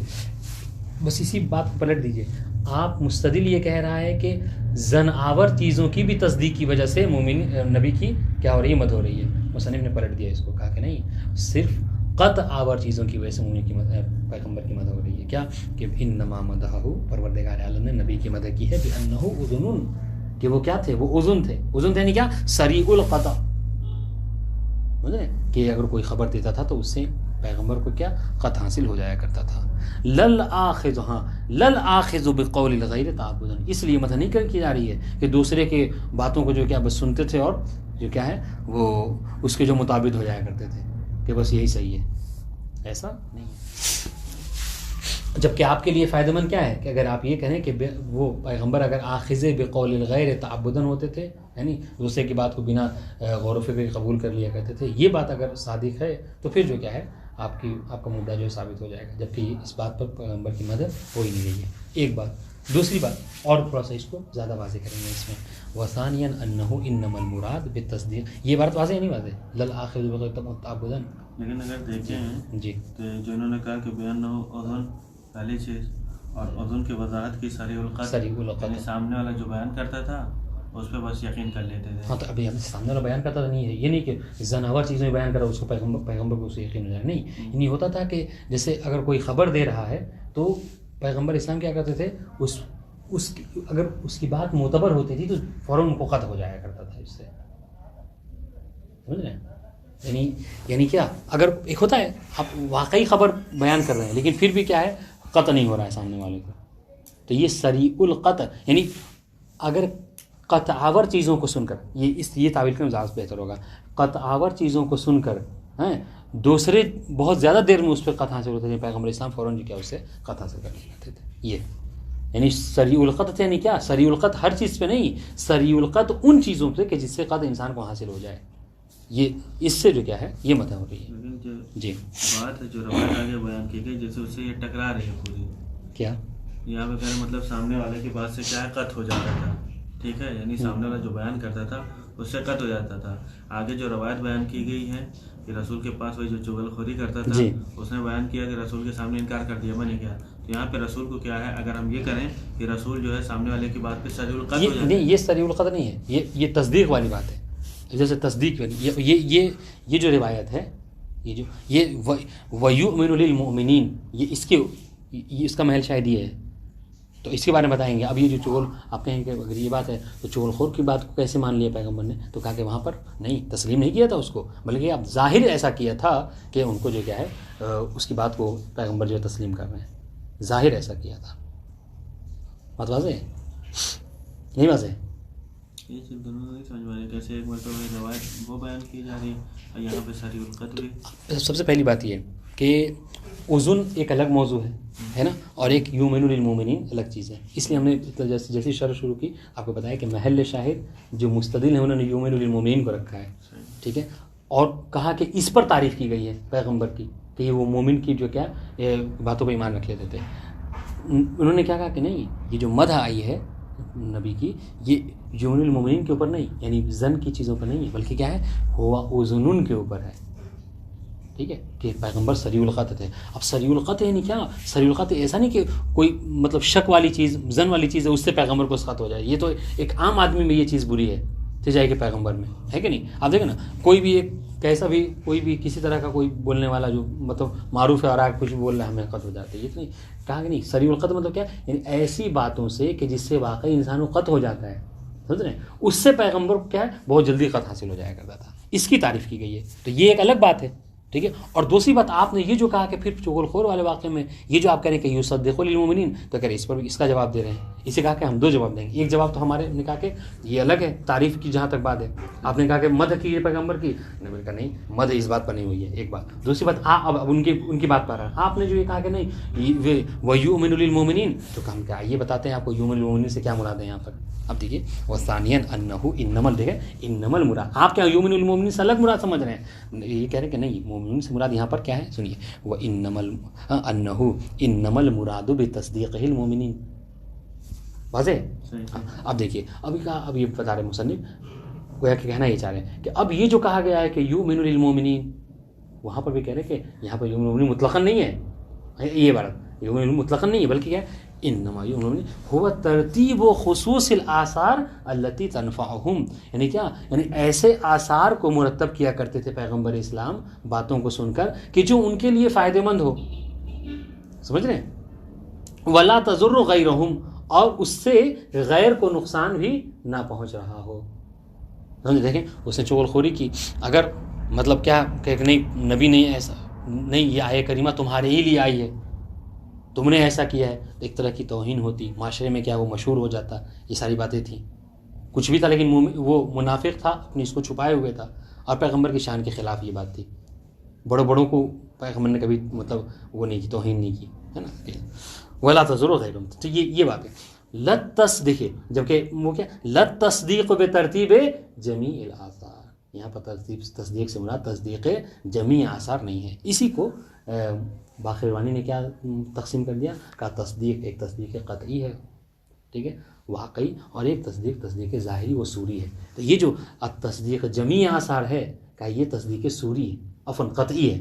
بس اسی بات کو پلٹ دیجئے. آپ مستدل یہ کہہ رہا ہے کہ زن آور چیزوں کی بھی تصدیق کی وجہ سے مومن نبی کی کیا ہو رہی ہے، مدح ہو رہی ہے. مصنف نے پلٹ دیا اس کو، کہا کہ نہیں، صرف قطع آور چیزوں کی وجہ سے مومن کی پیغمبر کی مدح ہو رہی ہے. کیا کہ انما مدحہ، پروردگار عالم نے نبی کی مدح کی ہے بانہ اذن، کہ وہ کیا تھے، وہ اذن تھے. اذن تھے یعنی کیا، سریع القطع. کہ اگر کوئی خبر دیتا تھا تو اس سے پیغمبر کو کیا قط حاصل ہو جایا کرتا تھا. للآخذ، ہاں للآخذ بقول الغیر تعبدا، اس لیے مدح نہیں کی جا رہی ہے کہ دوسرے کے باتوں کو جو کیا بس سنتے تھے اور جو کیا ہے وہ اس کے جو مطابق ہو جایا کرتے تھے کہ بس یہی صحیح ہے. ایسا نہیں ہے. جبکہ آپ کے لیے فائدہ مند کیا ہے کہ اگر آپ یہ کہیں کہ وہ پیغمبر اگر آخذ بقول الغیر تعبدا ہوتے تھے، یعنی دوسرے کی بات کو بنا غور و فکر قبول کر لیا کرتے تھے، یہ بات اگر صادق ہے تو پھر جو کیا ہے آپ کا مدعا جو ہے ثابت ہو جائے گا. جبکہ اس بات پر پیغمبر کی مدد ہو ہی نہیں رہی ہے. ایک بات. دوسری بات اور تھوڑا سا اس کو زیادہ واضح کریں گے اس میں. وثانیا انہ انما المراد بالتصدیق، یہ بات واضح نہیں واضح للآخذ بغیر تعبدا. لیکن اگر دیکھیں جی تو جو انہوں نے کہا کہ بانہ اذن پہلی چیز، اور اذن کی وضاحت کی سریع القطع، یعنی سامنے والا جو بیان کرتا تھا اس پہ بس یقین کر لیتے تھے. ہاں تو ابھی ہم سامنے والا بیان کرتا نہیں ہے، یہ نہیں کہ زناور چیزیں بیان کرا اس کو پیغمبر کو اسے یقین ہو جائے. نہیں، یہ نہیں ہوتا تھا کہ جیسے اگر کوئی خبر دے رہا ہے تو پیغمبر اسلام کیا کرتے تھے، اگر اس کی بات معتبر ہوتی تھی تو فوراً ان کو قطع ہو جایا کرتا تھا اس سے. سمجھ رہے ہیں؟ یعنی کیا، اگر ایک ہوتا ہے آپ واقعی خبر بیان کر رہے ہیں لیکن پھر بھی کیا ہے قطع نہیں ہو رہا ہے سامنے والے کو، تو یہ سریع القطع، یعنی اگر قطع آور چیزوں کو سن کر، یہ تعبیر کرنا زیادہ بہتر ہوگا، قطع آور چیزوں کو سن کر دوسرے بہت زیادہ دیر میں اس پہ قطع حاصل ہوتے تھے، پیغمبر اسلام فوراً جو کیا اس سے قطع حاصل کر لیتے تھے. یہ یعنی سریع القطع یعنی کیا، سریع القطع ہر چیز پہ نہیں، سریع القطع ان چیزوں پہ کہ جس سے قطع انسان کو حاصل ہو جائے. یہ اس سے جو کیا ہے یہ مدح ہو رہی ہے. جی بات جو روایت آگے بیان کی گئی جیسے اس سے یہ ٹکرا رہی ہے پوری. کیا یہاں پہ کہنے مطلب سامنے والے کی بات سے کیا ہے قطع ہو جاتا تھا. ٹھیک ہے، یعنی سامنے والا جو بیان کرتا تھا اس سے قطع ہو جاتا تھا. آگے جو روایت بیان کی گئی ہے کہ رسول کے پاس وہی جو چغل خوری کرتا تھا اس نے بیان کیا کہ رسول کے سامنے انکار کر دیا، میں نے کیا. تو یہاں پہ رسول کو کیا ہے، اگر ہم یہ کریں کہ رسول جو ہے سامنے والے کی بات پہ سریع القطع ہو جاتا ہے. نہیں، یہ سریع القطع نہیں ہے، یہ تصدیق والی بات ہے. جیسے تصدیق یہ جو روایت ہے، یہ وَيُؤْمِنُ لِلْمُؤْمِنِينَ، یہ اس کا محل شاہد یہ ہے. تو اس کے بارے میں بتائیں گے. اب یہ جو چغل آپ کہیں کہ اگر یہ بات ہے تو چغل خور کی بات کو کیسے مان لیا پیغمبر نے؟ تو کہا کہ وہاں پر نہیں، تسلیم نہیں کیا تھا اس کو، بلکہ اب ظاہر ایسا کیا تھا کہ ان کو جو کیا ہے اس کی بات کو پیغمبر جو ہے تسلیم کر رہے ہیں، ظاہر ایسا کیا تھا. بات واضح ہے؟ نہیں واضح ہے؟ یہ چیز دونوں نہیں سمجھ میں آ رہی، کیسے ایک مرتبہ روایت وہ بیان کی جا رہی ہے اور یہاں پہ سریع القطع بھی. سب سے پہلی بات یہ کہ اذن ایک الگ موضوع ہے نا، اور ایک یؤمن للمؤمنین الگ چیز ہے. اس لیے ہم نے جیسی شرح شروع کی آپ کو بتایا کہ محل شاہد جو مستدل ہیں انہوں نے یؤمن للمؤمنین کو رکھا ہے. ٹھیک ہے، اور کہا کہ اس پر تعریف کی گئی ہے پیغمبر کی کہ یہ وہ مومن کی جو کیا باتوں پہ ایمان رکھ لیتے تھے. انہوں نے کیا کہا کہ نہیں، یہ جو مدح آئی ہے نبی کی یہ یؤمن للمؤمنین کے اوپر نہیں، یعنی زن کی چیزوں پر نہیں ہے، بلکہ کیا ہے ہوا اذن کے اوپر ہے. ٹھیک ہے، کہ پیغمبر سریع القطع تھے. اب سریع القطع یعنی کیا، سریع القطع ایسا نہیں کہ کوئی مطلب شک والی چیز، زن والی چیز ہے اس سے پیغمبر کو اسقاط ہو جائے. یہ تو ایک عام آدمی میں یہ چیز بری ہے. سچائی کے پیغمبر میں، ہے کہ نہیں؟ آپ دیکھیں نا، کوئی بھی ایک کیسا بھی کوئی بھی کسی طرح کا کوئی بولنے والا جو مطلب معروف ہے اور آگے کچھ بول رہا ہے ہمیں قتل ہو جاتا ہے، یہ تو نہیں کہا کہ نہیں سریع القتل مطلب کیا، یعنی ایسی باتوں سے کہ جس سے واقعی انسان کو قتل ہو جاتا ہے، سمجھ رہے ہیں؟ اس سے پیغمبر کو کیا ہے بہت جلدی قتل حاصل ہو جایا کرتا تھا، اس کی تعریف کی گئی ہے، تو یہ ایک الگ بات ہے، ٹھیک ہے؟ اور دوسری بات آپ نے یہ جو کہا کہ پھر چغل خور والے واقعے میں یہ جو آپ کہہ رہے ہیں کہ یصدق للمؤمنین، تو کہہ رہے اس پر بھی اس کا جواب دے رہے ہیں، اسے کہا کہ ہم دو جواب دیں گے، ایک جواب تو ہمارے نے کہا کہ یہ الگ ہے تعریف کی جہاں تک بات ہے، آپ نے کہا کہ مدح کی پیغمبر کی، نے کہا نہیں مدح اس بات پر نہیں ہوئی ہے، ایک بات، دوسری بات اب ان کی بات پر رہا، آپ نے جو یہ کہا کہ نہیں وَيُؤْمِنُ لِلْمُؤْمِنِينَ، تو ہم کیا یہ بتاتے ہیں آپ کو یؤمن للمؤمنین سے کیا مراد ہے یہاں پر، اب دیکھیے وَثَانِيًا أَنَّهُ إِنَّمَا، دیکھیں انما المراد، آپ کیا یؤمن للمؤمنین سے الگ مراد سمجھ رہے ہیں، یہ کہہ رہے ہیں کہ نہیں مومنین سے مراد یہاں پر کیا ہے، سنیے أَنَّهُ إِنَّمَا الْمُرَادُ بِتَصْدِيقِهِ الْمُؤْمِنِينَ، واضح؟ اب دیکھیے اب یہ بتا رہے مصنف گویا کہ کہنا یہ چاہ رہے ہیں کہ اب یہ جو کہا گیا ہے کہ یؤمن للمؤمنین، وہاں پر بھی کہہ رہے ہیں کہ یہاں پر یؤمن للمؤمنین مطلقاً نہیں ہے، یہ بات یؤمن مطلقاً نہیں ہے، بلکہ کیا ہے انما یؤمن هو ترتیب و خصوص الاثار التي تنفعهم، یعنی کیا، یعنی ایسے آثار کو مرتب کیا کرتے تھے پیغمبر اسلام باتوں کو سن کر کہ جو ان کے لیے فائدہ مند ہو، سمجھ رہے ہیں، ولا تضر غیرهم، اور اس سے غیر کو نقصان بھی نہ پہنچ رہا ہو، دیکھیں اس نے چغل خوری کی، اگر مطلب کیا کہ نہیں نبی نہیں ایسا نہیں، یہ آیہ کریمہ تمہارے ہی لیے آئی ہے، تم نے ایسا کیا ہے، ایک طرح کی توہین ہوتی، معاشرے میں کیا وہ مشہور ہو جاتا، یہ ساری باتیں تھیں، کچھ بھی تھا لیکن وہ منافق تھا، اپنی اس کو چھپائے ہوئے تھا، اور پیغمبر کی شان کے خلاف یہ بات تھی، بڑوں کو پیغمبر نے کبھی مطلب وہ نہیں کی، توہین نہیں کی، ہے نا، ولا تزر غیرهم، تو یہ بات ہے، دیکھیے جبکہ وہ کیا لتصدیق بترتیب جمیع الاثار، یہاں پر تصدیق سے مراد تصدیق جمیع آثار نہیں ہے، اسی کو باقر روانی نے کیا تقسیم کر دیا، کہا تصدیق ایک تصدیق قطعی ہے، ٹھیک ہے واقعی، اور ایک تصدیق ظاہری و صوری ہے، تو یہ جو تصدیق جمیع آثار ہے کہا یہ تصدیق صوری عفواً قطعی ہے،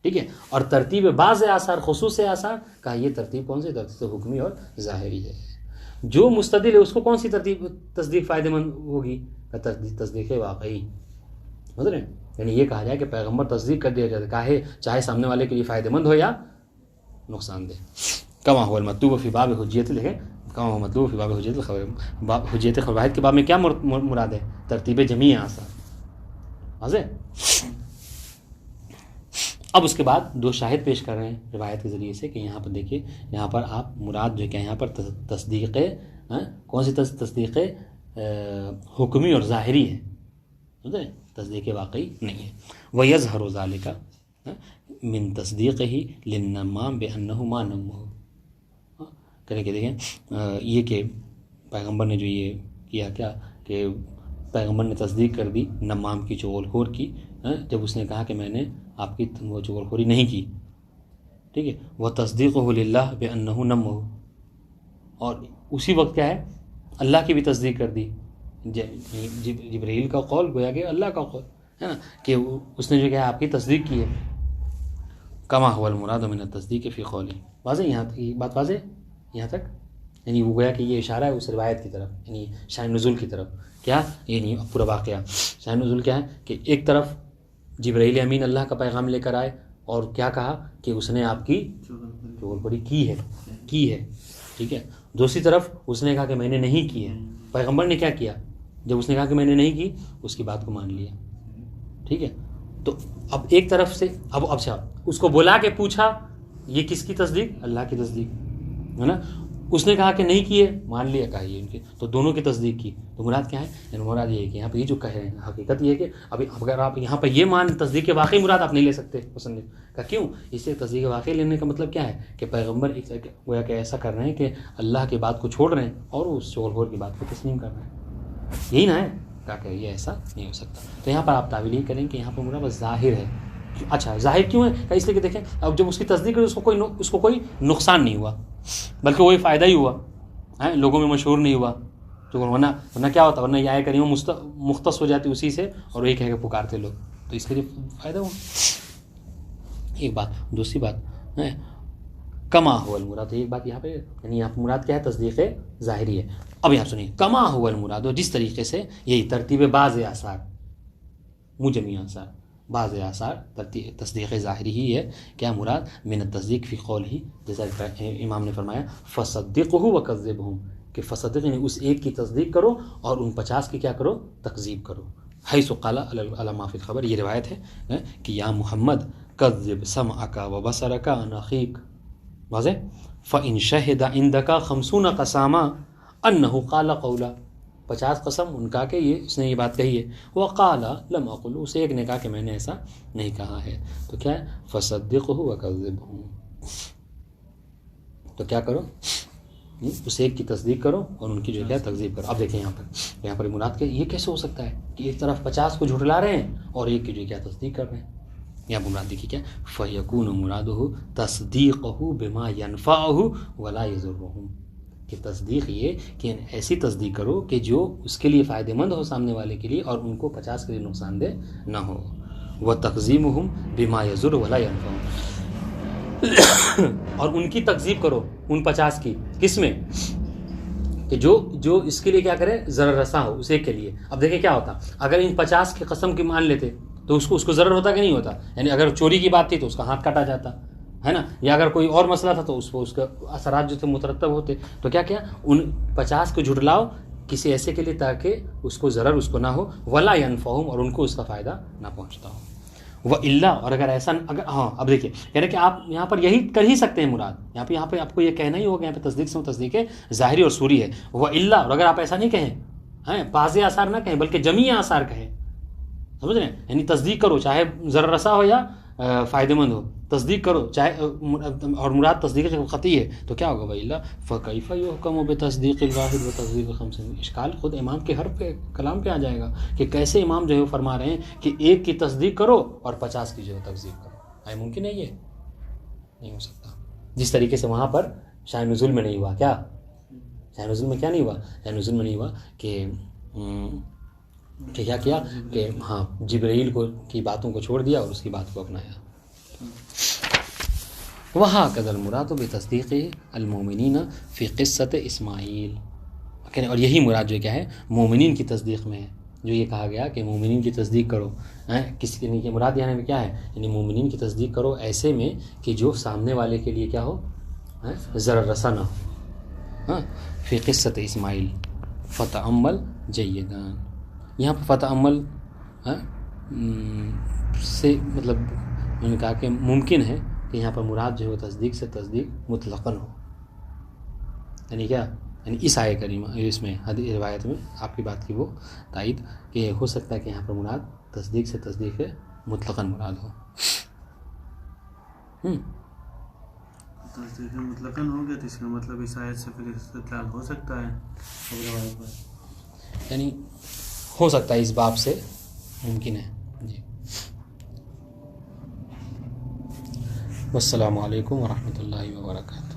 ٹھیک ہے، اور ترتیب بعض آثار خصوص آثار کہا یہ ترتیب کون سی، ترتیب حکمی اور ظاہری ہے، جو مستدل ہے اس کو کون سی تصدیق فائدہ مند ہوگی، تصدیق واقعی، سمجھ رہے ہیں، یعنی یہ کہا جائے کہ پیغمبر تصدیق کر دیا جائے چاہے سامنے والے کے لیے فائدہ مند ہو یا نقصان دہ، کما هو المطلوب فی باب حجیت، لکھیں کما هو مطلوب فی باب حجیت الخبر، حجیت خبرواحد کے باب میں کیا مراد ہے، ترتیب جمیع آثار، واضح؟ اب اس کے بعد دو شاہد پیش کر رہے ہیں روایت کے ذریعے سے کہ یہاں پر دیکھیے، یہاں پر آپ مراد جو کیا یہاں پر تصدیق کون سی تصدیق حکمی اور ظاہری ہے، تصدیق واقعی نہیں ہے، وَيَظْهَرُ ذَلِكَ مِن تَصْدِيقِهِ لِلنَّمَّامِ بِأَنَّهُ مَا نَمَّهُ، کہنے کہ دیکھیں یہ کہ پیغمبر نے جو یہ کیا کیا کہ پیغمبر نے تصدیق کر دی نمام کی چغل خور کی، جب اس نے کہا کہ میں نے آپ کی وہ چغل خوری نہیں کی، ٹھیک ہے، وَتَصْدِيقُهُ لِلَّهِ بِأَنَّهُ نَمَّهُ، اور اسی وقت کیا ہے اللہ کی بھی تصدیق کر دی، جبرائیل کا قول گویا کہ اللہ کا قول ہے نا، کہ اس نے جو کیا آپ کی تصدیق کی ہے، کما هو المراد من التصدیق فی قولی، واضح یہاں تک یہ بات واضح یہاں تک، یعنی وہ گویا کہ یہ اشارہ ہے اس روایت کی طرف، یعنی شان نزول کی طرف، کیا یعنی پورا واقعہ شان نزول کیا ہے کہ ایک طرف جبرائیل امین اللہ کا پیغام لے کر آئے اور کیا کہا کہ اس نے آپ کی چغل خوری کی ہے، ٹھیک ہے، دوسری طرف اس نے کہا کہ میں نے نہیں کی ہے، پیغمبر نے کیا کیا، جب اس نے کہا کہ میں نے نہیں کی اس کی بات کو مان لیا، ٹھیک ہے، تو اب ایک طرف سے اب اس کو بلا کے پوچھا یہ کس کی تصدیق، اللہ کی تصدیق ہے نا، اس نے کہا کہ نہیں کیے، مان لیا کہا یہ ان کی، تو دونوں کی تصدیق کی، تو مراد کیا ہے، یعنی مراد یہ ہے کہ یہاں پہ یہ جو کہہ رہے ہیں حقیقت یہ ہے کہ ابھی اگر آپ یہاں پہ یہ تصدیق واقعی مراد آپ نہیں لے سکتے مصنف کا، کیوں، اس سے تصدیق واقعی لینے کا مطلب کیا ہے کہ پیغمبر گویا کہ ایسا کر رہے ہیں کہ اللہ کی بات کو چھوڑ رہے ہیں اور اس چغل خور کی بات کو تسلیم کر رہے ہیں، یہی نہ ہے، کہا کہ یہ ایسا نہیں ہو سکتا، تو یہاں پر آپ تعویل یہ کریں کہ یہاں پر مراد ظاہر ہے، اچھا ظاہر کیوں ہے، اس لیے کہ دیکھیں اب جب اس کی تصدیق کری اس کو کوئی نقصان نہیں ہوا بلکہ وہی فائدہ ہی ہوا، لوگوں میں مشہور نہیں ہوا، تو ورنہ کیا ہوتا، ورنہ یہ آیہ کریمہ مختص ہو جاتی اسی سے اور وہی کہہ کے پکارتے لوگ، تو اس کے لیے فائدہ ہوا، ایک بات، دوسری بات کما هو المراد. تو ایک بات یہاں پہ یعنی یہاں پہ مراد کیا ہے؟ تصدیق ظاہری ہے. اب یہاں سنیے کما هو المراد، جس طریقے سے یہی ترتیب بعض آثار مجمی آثار بعض آثار تصدیق ظاہری ہی ہے. کیا مراد؟ من التصدیق فی قولہ، جیسا امام نے فرمایا فصدقہ وکذبہم، کہ فصدق یعنی اس ایک کی تصدیق کرو اور ان 50 کی کیا کرو؟ تکذیب کرو. حیث قال علی ما فی الخبر، یہ روایت ہے کہ یا محمد کذب سمعک وبصرک عن اخیک، واضح. فإن شہد عندک 50 قساما انہ قال قولا، 50 قسم ان کا کہ یہ اس نے یہ بات کہی ہے. وقال لم اقل، اسے ایک نے کہا کہ میں نے ایسا نہیں کہا ہے. تو کیا ہے؟ فصدقہ وکذبہ. تو کیا کرو؟ اس ایک کی تصدیق کرو اور ان کی جو ہے تکذیب کرو. اب دیکھیں یہاں پر مراد کہ یہ کیسے ہو سکتا ہے کہ ایک طرف 50 کو جھٹلا رہے ہیں اور ایک کی جو کیا تصدیق کر رہے ہیں. یہاں پر مراد دیکھیے کیا، فَيَكُونُ مُرَادُهُ تَصْدِيقُهُ بِمَا يَنْفَعُهُ وَلَا يَضُرُّهُ، کہ تصدیق یہ کہ ایسی تصدیق کرو کہ جو اس کے لیے فائدہ مند ہو سامنے والے کے لیے اور ان کو 50 کے لیے نقصان دہ نہ ہو. وَتَقْزِيمُهُمْ بِمَا يَضُرُّ وَلَا يَنْفَعُ، اور ان کی تکذیب کرو ان 50 کی، کس میں؟ کہ جو اس کے لیے کیا کرے؟ ضرر رساں ہو اس ایک کے لیے. اب دیکھیں کیا ہوتا اگر ان 50 کی قسم کی مان لیتے تو اس کو ضرر ہوتا کہ نہیں ہوتا؟ یعنی اگر چوری کی بات تھی تو اس کا ہاتھ کاٹا جاتا ہے نا، یا اگر کوئی اور مسئلہ تھا تو اس کا اثرات جو تھے مترتب ہوتے. تو کیا ان 50 کو جھٹلاؤ کسی ایسے کے لیے تاکہ اس کو ضرر اس کو نہ ہو، ولا ينفعهم، اور ان کو اس کا فائدہ نہ پہنچتا ہو. وَإِلَّا، اور اگر ایسا اب دیکھیے کہہ رہے کہ آپ یہاں پر یہی کر ہی سکتے ہیں مراد. یہاں پہ آپ کو یہ کہنا ہی ہوگا یہاں پہ تصدیق سے تصدیق ہے ظاہری اور صوری ہے. وَإِلَّا، اور اگر آپ ایسا نہیں کہیں، بعض آثار نہ کہیں بلکہ جمیع آثار کہیں، سمجھ رہے ہیں؟ یعنی تصدیق کرو چاہے ضرر رسا ہو یا فائدہ مند ہو، تصدیق کرو چاہے، اور مراد تصدیق قطعی ہے. تو کیا ہوگا؟ وَإِلَّا فَكَيْفَ يُحْكَمُ بِتَصْدِيقِ الْوَاحِدِ وَتَكْذِيبِ الْخَمْسِ. اشکال خود امام کے حرف پہ کلام پہ آ جائے گا کہ کیسے امام جو ہے وہ فرما رہے ہیں کہ ایک کی تصدیق کرو اور 50 کی جو ہے تکذیب کرو. آئے ممکن ہے؟ یہ نہیں ہو سکتا. جس طریقے سے وہاں پر شاہ نزول میں نہیں ہوا. کیا شاہ نزول میں کیا نہیں ہوا؟ شاہ نزول میں نہیں ہوا کہ کیا کہ ہاں جبرائیل کی باتوں کو چھوڑ دیا اور اس کی بات کو اپنایا. وَهَكَذَا الْمُرَادُ بِتَصْدِيقِ الْمُؤْمِنِينَ فِي قِصَّةِ اسماعیل. اور یہی مراد جو کیا ہے مومنین کی تصدیق میں ہے، جو یہ کہا گیا کہ مومنین کی تصدیق کرو. کسی کے مراد یہاں میں کیا ہے؟ یعنی مومنین کی تصدیق کرو ایسے میں کہ جو سامنے والے کے لیے کیا ہو؟ ضرر رسا نہ ہو. فی قصۃ اسماعیل فتأمل جیدان. یہاں پر فتأمل سے مطلب انہوں نے کہا کہ ممکن ہے کہ یہاں پر مراد جو ہے تصدیق سے تصدیق مطلقاً ہو. یعنی کیا؟ یعنی اس آیہ کریمہ اس میں روایت میں آپ کی بات کی وہ تائید کہ ہو سکتا ہے کہ یہاں پر مراد تصدیق سے تصدیق مطلقاً مراد ہو. تصدیق مطلقاً ہو گیا تو اس کا مطلب اس آیت سے پھر استدلال ہو سکتا ہے، یعنی ہو سکتا ہے اس باب سے ممکن ہے. جی. والسلام علیکم ورحمۃ اللہ وبرکاتہ.